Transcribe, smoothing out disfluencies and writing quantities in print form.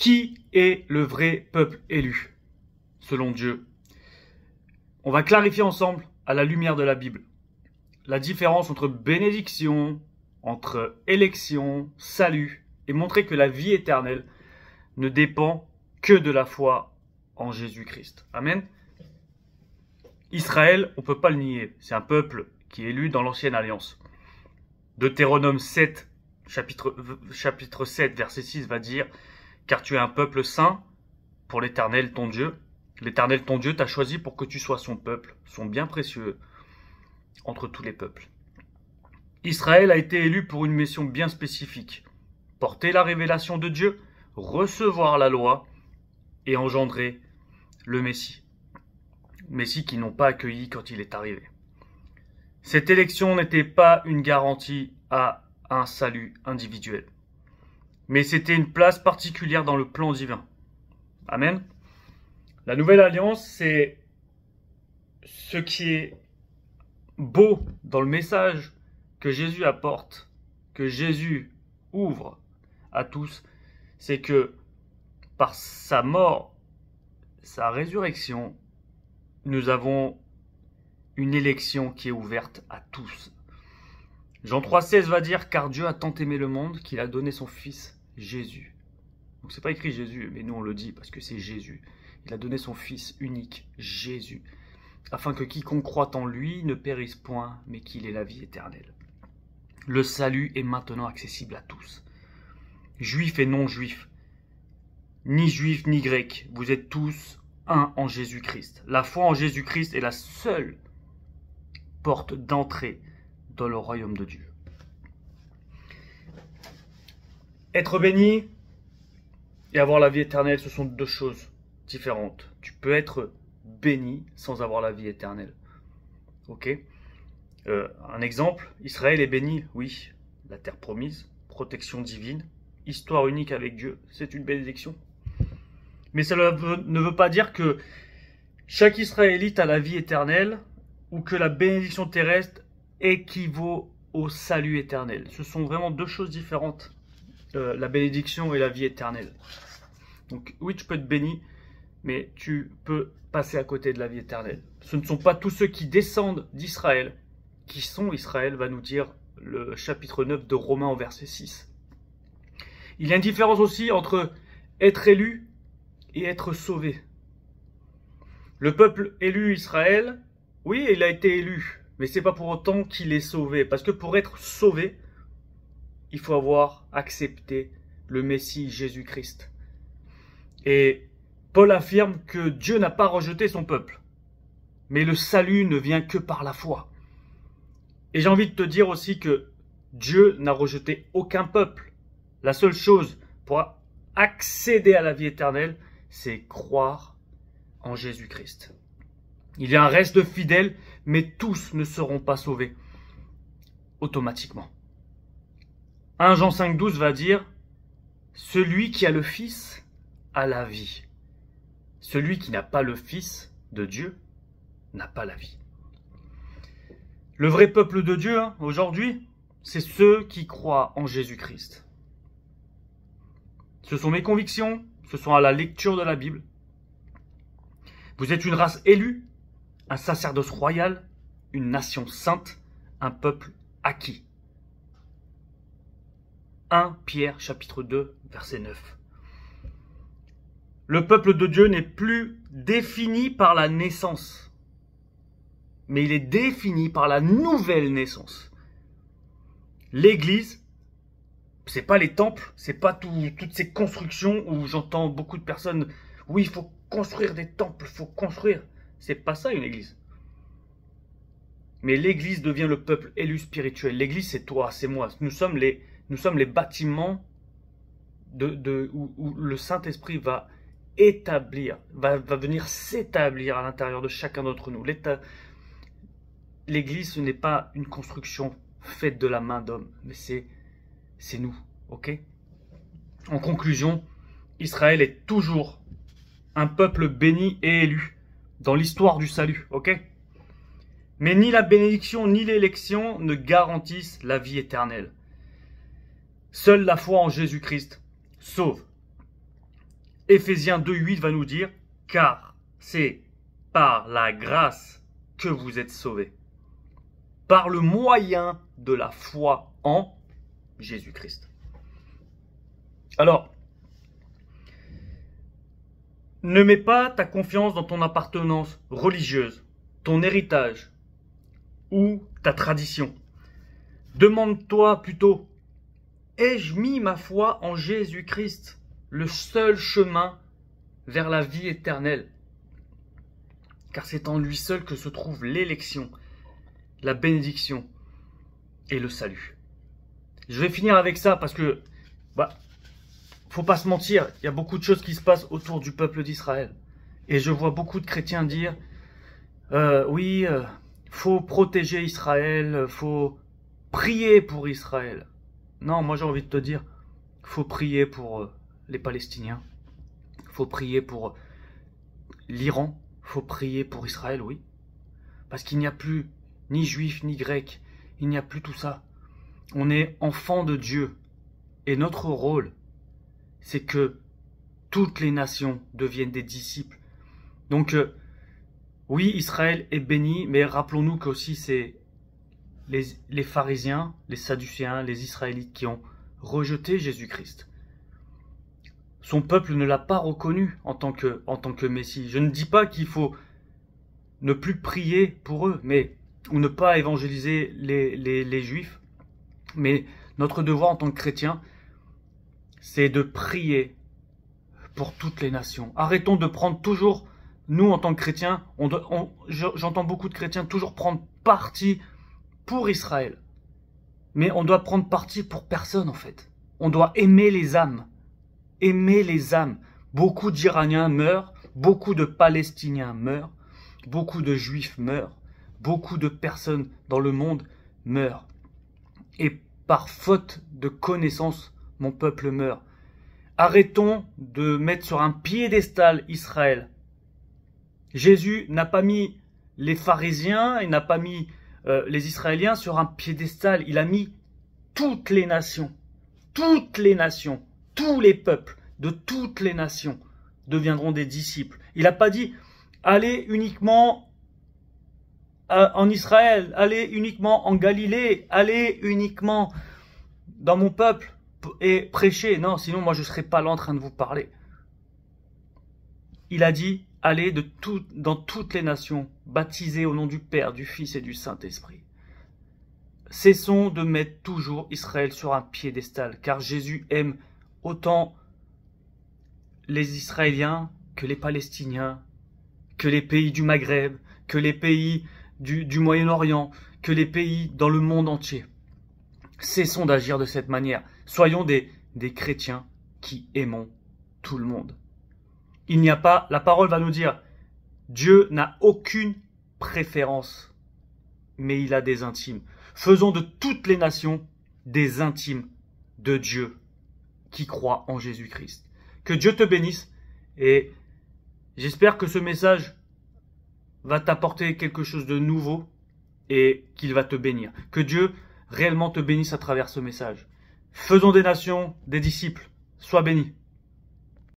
Qui est le vrai peuple élu, selon Dieu? On va clarifier ensemble, à la lumière de la Bible, la différence entre bénédiction, entre élection, salut, et montrer que la vie éternelle ne dépend que de la foi en Jésus-Christ. Amen. Israël, on ne peut pas le nier, c'est un peuple qui est élu dans l'ancienne alliance. Deutéronome 7, chapitre 7, verset 6 va dire « Car tu es un peuple saint pour l'Éternel ton Dieu. L'Éternel ton Dieu t'a choisi pour que tu sois son peuple, son bien précieux entre tous les peuples. » Israël a été élu pour une mission bien spécifique. Porter la révélation de Dieu, recevoir la loi et engendrer le Messie. Messie qu'ils n'ont pas accueilli quand il est arrivé. Cette élection n'était pas une garantie à un salut individuel, mais c'était une place particulière dans le plan divin. Amen. La nouvelle alliance, c'est ce qui est beau dans le message que Jésus apporte, que Jésus ouvre à tous, c'est que par sa mort, sa résurrection, nous avons une élection qui est ouverte à tous. Jean 3,16 va dire « Car Dieu a tant aimé le monde qu'il a donné son Fils Jésus. » Donc c'est pas écrit Jésus, mais nous on le dit parce que c'est Jésus. Il a donné son Fils unique, Jésus, afin que quiconque croit en lui ne périsse point, mais qu'il ait la vie éternelle. Le salut est maintenant accessible à tous. Juifs et non-juifs, ni juifs ni grecs, vous êtes tous un en Jésus-Christ. La foi en Jésus-Christ est la seule porte d'entrée dans le royaume de Dieu. Être béni et avoir la vie éternelle, ce sont deux choses différentes. Tu peux être béni sans avoir la vie éternelle. Ok? Un exemple, Israël est béni, oui, la terre promise, protection divine, histoire unique avec Dieu, c'est une bénédiction. Mais cela ne veut pas dire que chaque Israélite a la vie éternelle ou que la bénédiction terrestre équivaut au salut éternel. Ce sont vraiment deux choses différentes, la bénédiction et la vie éternelle. Donc oui, tu peux être béni, mais tu peux passer à côté de la vie éternelle. Ce ne sont pas tous ceux qui descendent d'Israël, qui sont Israël, va nous dire le chapitre 9 de Romains au verset 6. Il y a une différence aussi entre être élu et être sauvé. Le peuple élu Israël, oui, il a été élu, mais c'est pas pour autant qu'il est sauvé. Parce que pour être sauvé, il faut avoir accepté le Messie Jésus-Christ. Et Paul affirme que Dieu n'a pas rejeté son peuple, mais le salut ne vient que par la foi. Et j'ai envie de te dire aussi que Dieu n'a rejeté aucun peuple. La seule chose pour accéder à la vie éternelle, c'est croire en Jésus-Christ. Il y a un reste de fidèles, mais tous ne seront pas sauvés automatiquement. 1 Jean 5,12 va dire « Celui qui a le Fils a la vie. Celui qui n'a pas le Fils de Dieu n'a pas la vie. » Le vrai peuple de Dieu, aujourd'hui, c'est ceux qui croient en Jésus-Christ. Ce sont mes convictions, ce sont à la lecture de la Bible. Vous êtes une race élue, un sacerdoce royal, une nation sainte, un peuple acquis. 1 Pierre chapitre 2, verset 9. Le peuple de Dieu n'est plus défini par la naissance, mais il est défini par la nouvelle naissance. L'Église, c'est pas les temples, c'est pas toutes ces constructions où j'entends beaucoup de personnes, oui, il faut construire des temples, il faut construire. C'est pas ça une église. Mais l'église devient le peuple élu spirituel. L'église, c'est toi, c'est moi. Nous sommes les bâtiments où le Saint-Esprit va établir, va venir s'établir à l'intérieur de chacun d'entre nous. L'église, ce n'est pas une construction faite de la main d'homme, mais c'est nous, ok? En conclusion, Israël est toujours un peuple béni et élu dans l'histoire du salut, ok? Mais ni la bénédiction ni l'élection ne garantissent la vie éternelle. Seule la foi en Jésus-Christ sauve. Éphésiens 2,8 va nous dire, car c'est par la grâce que vous êtes sauvés, par le moyen de la foi en Jésus-Christ. Alors, ne mets pas ta confiance dans ton appartenance religieuse, ton héritage ou ta tradition. Demande-toi plutôt, ai-je mis ma foi en Jésus-Christ, le seul chemin vers la vie éternelle? Car c'est en lui seul que se trouve l'élection, la bénédiction et le salut. Je vais finir avec ça parce que, faut pas se mentir, il y a beaucoup de choses qui se passent autour du peuple d'Israël. Et je vois beaucoup de chrétiens dire, faut protéger Israël, faut prier pour Israël. Non, moi j'ai envie de te dire, faut prier pour les Palestiniens, faut prier pour l'Iran, faut prier pour Israël, oui. Parce qu'il n'y a plus ni juifs ni grecs, il n'y a plus tout ça. On est enfants de Dieu. Et notre rôle, c'est que toutes les nations deviennent des disciples. Donc, oui, Israël est béni, mais rappelons-nous qu'aussi c'est les pharisiens, les sadducéens, les israélites qui ont rejeté Jésus-Christ. Son peuple ne l'a pas reconnu en tant que Messie. Je ne dis pas qu'il faut ne plus prier pour eux, ou ne pas évangéliser les Juifs. Mais notre devoir en tant que chrétien, c'est de prier pour toutes les nations. Arrêtons de prendre toujours, nous en tant que chrétiens, j'entends beaucoup de chrétiens toujours prendre parti pour Israël. Mais on doit prendre parti pour personne en fait. On doit aimer les âmes. Aimer les âmes. Beaucoup d'Iraniens meurent, beaucoup de Palestiniens meurent, beaucoup de Juifs meurent, beaucoup de personnes dans le monde meurent. Et par faute de connaissance, mon peuple meurt. Arrêtons de mettre sur un piédestal Israël. Jésus n'a pas mis les pharisiens, il n'a pas mis les Israéliens sur un piédestal. Il a mis toutes les nations, tous les peuples de toutes les nations deviendront des disciples. Il n'a pas dit, allez uniquement en Israël, allez uniquement en Galilée, allez uniquement dans mon peuple et prêcher. Non, sinon moi je ne serais pas là en train de vous parler. Il a dit, allez dans toutes les nations, baptisés au nom du Père, du Fils et du Saint-Esprit. Cessons de mettre toujours Israël sur un piédestal, car Jésus aime autant les Israéliens que les Palestiniens, que les pays du Maghreb, que les pays du Moyen-Orient, que les pays dans le monde entier. Cessons d'agir de cette manière. Soyons des chrétiens qui aimons tout le monde. Il n'y a pas, la parole va nous dire, Dieu n'a aucune préférence, mais il a des intimes. Faisons de toutes les nations des intimes de Dieu qui croient en Jésus-Christ. Que Dieu te bénisse et j'espère que ce message va t'apporter quelque chose de nouveau et qu'il va te bénir. Que Dieu réellement te bénisse à travers ce message. Faisons des nations des disciples. Sois bénis.